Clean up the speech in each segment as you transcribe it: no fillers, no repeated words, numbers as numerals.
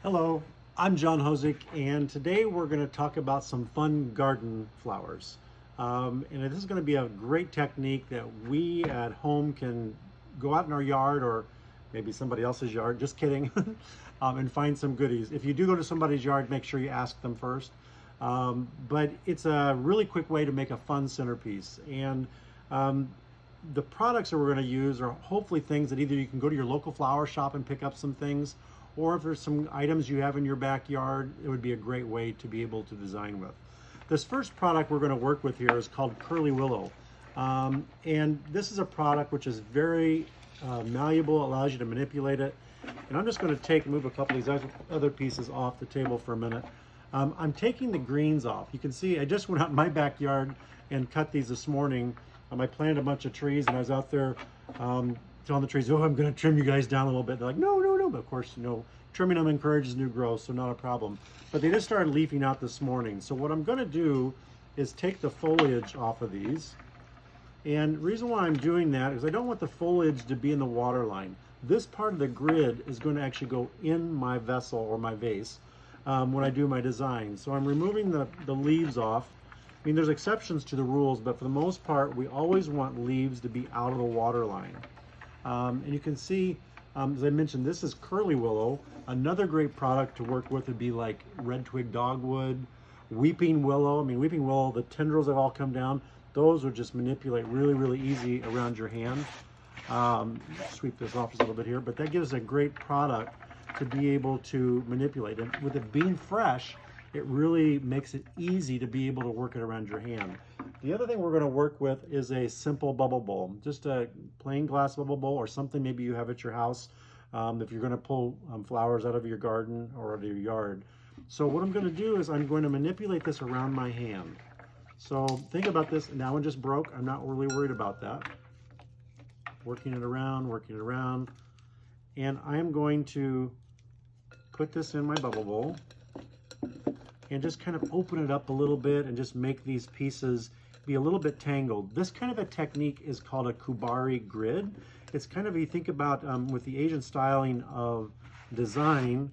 Hello, I'm John Hozick, and today we're going to talk about some fun garden flowers. And this is going to be a great technique that we at home can go out in our yard or maybe somebody else's yard, just kidding, and find some goodies. If you do go to somebody's yard, make sure you ask them first. But it's a really quick way to make a fun centerpiece. And the products that we're going to use are hopefully things that either you can go to your local flower shop and pick up some things, or if there's some items you have in your backyard, it would be a great way to be able to design with. This first product we're going to work with here is called Curly Willow. And this is a product which is very malleable, allows you to manipulate it. And I'm just going to move a couple of these other pieces off the table for a minute. I'm taking the greens off. You can see I just went out in my backyard and cut these this morning. I planted a bunch of trees and I was out there telling the trees, oh, I'm going to trim you guys down a little bit. They're like, no, no, no. But of course, trimming them encourages new growth, so not a problem. But they just started leafing out this morning. So what I'm going to do is take the foliage off of these. And the reason why I'm doing that is I don't want the foliage to be in the water line. This part of the grid is going to actually go in my vessel or my vase when I do my design. So I'm removing the leaves off. I mean, there's exceptions to the rules, but for the most part, we always want leaves to be out of the water line. And you can see, as I mentioned, this is Curly Willow. Another great product to work with would be like red twig dogwood, weeping willow. I mean, weeping willow, the tendrils that all come down, those would just manipulate really, really easy around your hand. Sweep this off just a little bit here, but that gives a great product to be able to manipulate. And with it being fresh, it really makes it easy to be able to work it around your hand. The other thing we're going to work with is a simple bubble bowl, just a plain glass bubble bowl or something maybe you have at your house if you're going to pull flowers out of your garden or out of your yard. So what I'm going to do is I'm going to manipulate this around my hand. So think about this. Now one just broke. I'm not really worried about that. Working it around. And I am going to put this in my bubble bowl and just kind of open it up a little bit and just make these pieces be a little bit tangled. This kind of a technique is called a kubari grid. It's kind of, you think about with the Asian styling of design,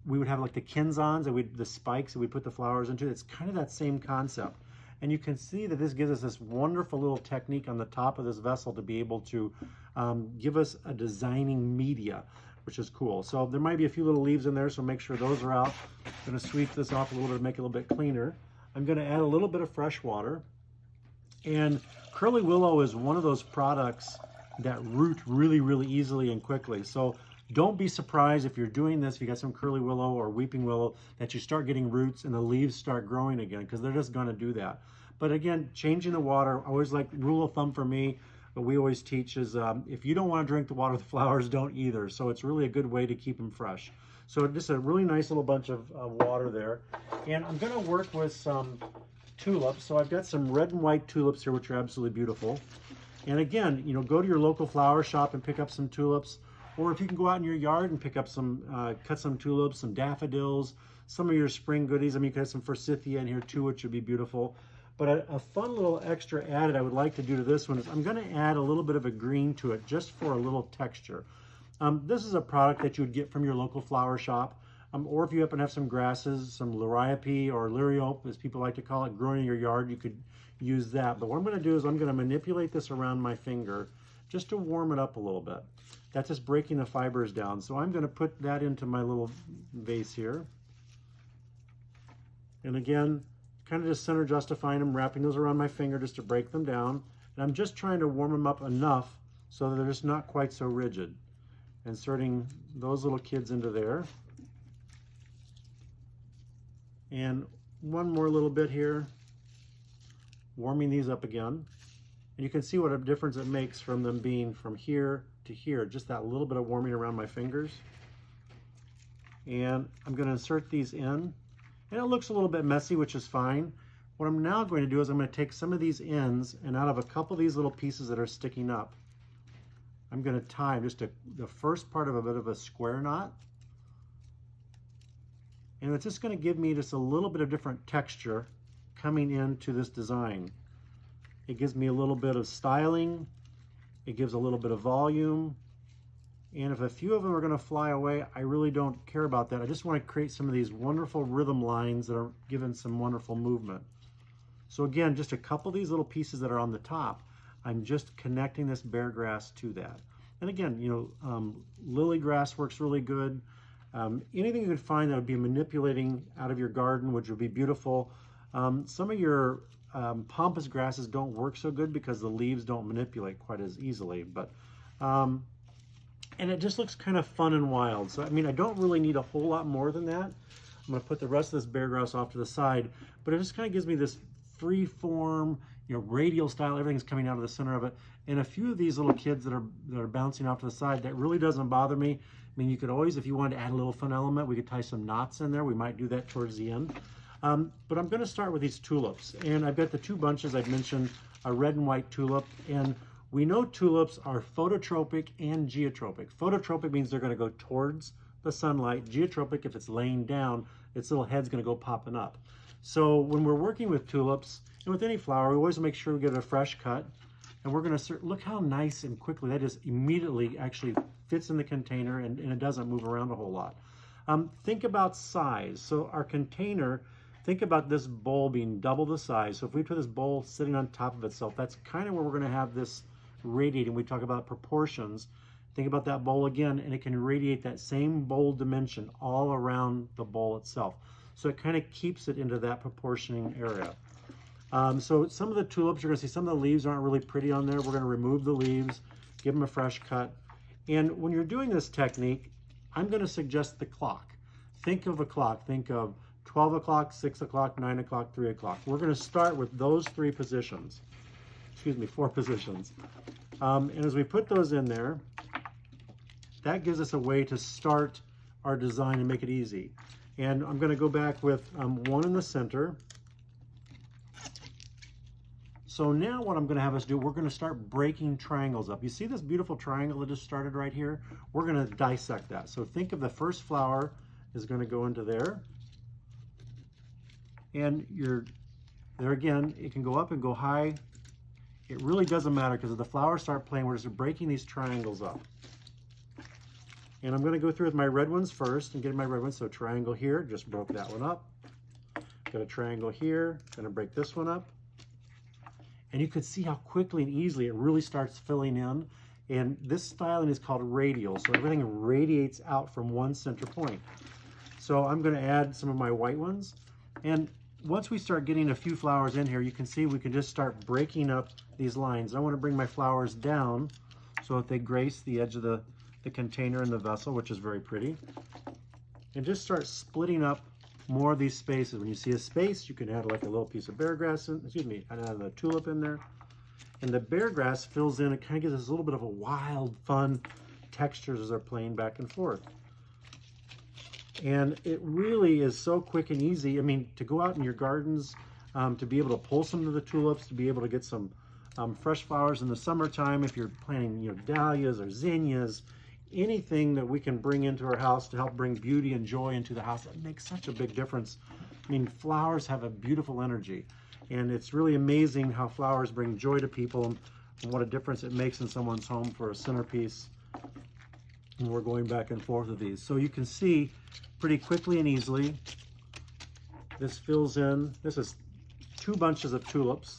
we would have like the kenzans, and the spikes that we put the flowers into. It's kind of that same concept. And you can see that this gives us this wonderful little technique on the top of this vessel to be able to give us a designing media, which is cool. So there might be a few little leaves in there, so make sure those are out. I'm going to sweep this off a little bit to make it a little bit cleaner. I'm going to add a little bit of fresh water. And Curly Willow is one of those products that root really, really easily and quickly. So don't be surprised if you're doing this, if you got some Curly Willow or Weeping Willow, that you start getting roots and the leaves start growing again, because they're just going to do that. But again, changing the water, always like rule of thumb for me, but we always teach is if you don't want to drink the water, the flowers don't either. So it's really a good way to keep them fresh. So just a really nice little bunch of water there. And I'm going to work with some tulips. So I've got some red and white tulips here, which are absolutely beautiful. And again, go to your local flower shop and pick up some tulips. Or if you can go out in your yard and pick up some, cut some tulips, some daffodils, some of your spring goodies. I mean, you could have some forsythia in here too, which would be beautiful. But a fun little extra added I would like to do to this one is I'm going to add a little bit of a green to it just for a little texture. This is a product that you would get from your local flower shop, or if you happen to have some grasses, some liriope or liriope, as people like to call it, growing in your yard, you could use that. But what I'm going to do is I'm going to manipulate this around my finger just to warm it up a little bit. That's just breaking the fibers down. So I'm going to put that into my little vase here. And again, kind of just center justifying them, wrapping those around my finger just to break them down. And I'm just trying to warm them up enough so that they're just not quite so rigid. Inserting those little kids into there. And one more little bit here. Warming these up again. And you can see what a difference it makes from them being from here to here. Just that little bit of warming around my fingers. And I'm going to insert these in. And it looks a little bit messy, which is fine. What I'm now going to do is I'm going to take some of these ends, and out of a couple of these little pieces that are sticking up, I'm going to tie just the first part of a bit of a square knot. And it's just going to give me just a little bit of different texture coming into this design. It gives me a little bit of styling. It gives a little bit of volume. And if a few of them are going to fly away, I really don't care about that. I just want to create some of these wonderful rhythm lines that are giving some wonderful movement. So again, just a couple of these little pieces that are on the top, I'm just connecting this beargrass to that. And again, lily grass works really good. Anything you can find that would be manipulating out of your garden, which would be beautiful. Some of your pampas grasses don't work so good because the leaves don't manipulate quite as easily, but and it just looks kind of fun and wild. So I mean, I don't really need a whole lot more than that. I'm going to put the rest of this beargrass off to the side, but it just kind of gives me this free form, radial style. Everything's coming out of the center of it, and a few of these little kids that are bouncing off to the side, that really doesn't bother me. I mean, you could always, if you wanted to add a little fun element, we could tie some knots in there. We might do that towards the end. But I'm going to start with these tulips, and I've got the two bunches I've mentioned, a red and white tulip, and we know tulips are phototropic and geotropic. Phototropic means they're going to go towards the sunlight. Geotropic, if it's laying down, its little head's going to go popping up. So when we're working with tulips, and with any flower, we always make sure we get a fresh cut. And we're going to look how nice and quickly that just immediately actually fits in the container, and it doesn't move around a whole lot. Think about size. So our container, think about this bowl being double the size. So if we put this bowl sitting on top of itself, that's kind of where we're going to have this radiating. We talk about proportions. Think about that bowl again, and it can radiate that same bowl dimension all around the bowl itself. So it kind of keeps it into that proportioning area. So some of the tulips, you're going to see some of the leaves aren't really pretty on there. We're going to remove the leaves, give them a fresh cut. And when you're doing this technique, I'm going to suggest the clock. Think of a clock. Think of 12 o'clock, 6 o'clock, 9 o'clock, 3 o'clock. We're going to start with those 4 positions. And as we put those in there, that gives us a way to start our design and make it easy. And I'm going to go back with one in the center. So now what I'm going to have us do, we're going to start breaking triangles up. You see this beautiful triangle that just started right here? We're going to dissect that. So think of the first flower is going to go into there. And there again, it can go up and go high. It really doesn't matter, because if the flowers start playing, we're just breaking these triangles up. And I'm going to go through with my red ones first and get my red ones. So triangle here, just broke that one up. Got a triangle here, going to break this one up. And you could see how quickly and easily it really starts filling in. And this styling is called radial, so everything radiates out from one center point. So I'm going to add some of my white ones. And once we start getting a few flowers in here, you can see we can just start breaking up these lines. I want to bring my flowers down so that they grace the edge of the container and the vessel, which is very pretty. And just start splitting up more of these spaces. When you see a space, you can add like a little piece of beargrass in, add a tulip in there. And the beargrass fills in, it kind of gives us a little bit of a wild, fun textures as they're playing back and forth. And it really is so quick and easy. I mean, to go out in your gardens, to be able to pull some of the tulips, to be able to get some fresh flowers in the summertime, if you're planting dahlias or zinnias, anything that we can bring into our house to help bring beauty and joy into the house, that makes such a big difference. I mean, flowers have a beautiful energy, and it's really amazing how flowers bring joy to people and what a difference it makes in someone's home for a centerpiece. And we're going back and forth with these. So you can see pretty quickly and easily, this fills in. This is 2 bunches of tulips.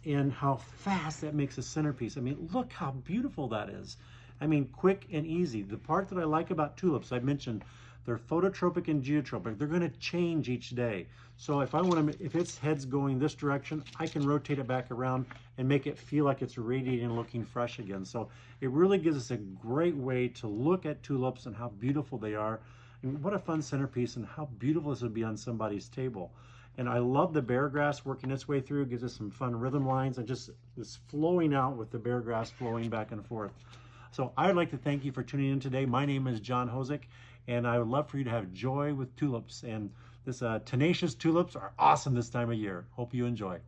And how fast that makes a centerpiece. I mean, look how beautiful that is. I mean, quick and easy. The part that I like about tulips, I mentioned, they're phototropic and geotropic. They're going to change each day. So if if its head's going this direction, I can rotate it back around and make it feel like it's radiating and looking fresh again. So it really gives us a great way to look at tulips and how beautiful they are. And what a fun centerpiece, and how beautiful this would be on somebody's table. And I love the beargrass working its way through. It gives us some fun rhythm lines, and just this flowing out with the beargrass flowing back and forth. So I'd like to thank you for tuning in today. My name is John Hosick, and I would love for you to have joy with tulips. And this Tenacious Tulips are awesome this time of year. Hope you enjoy.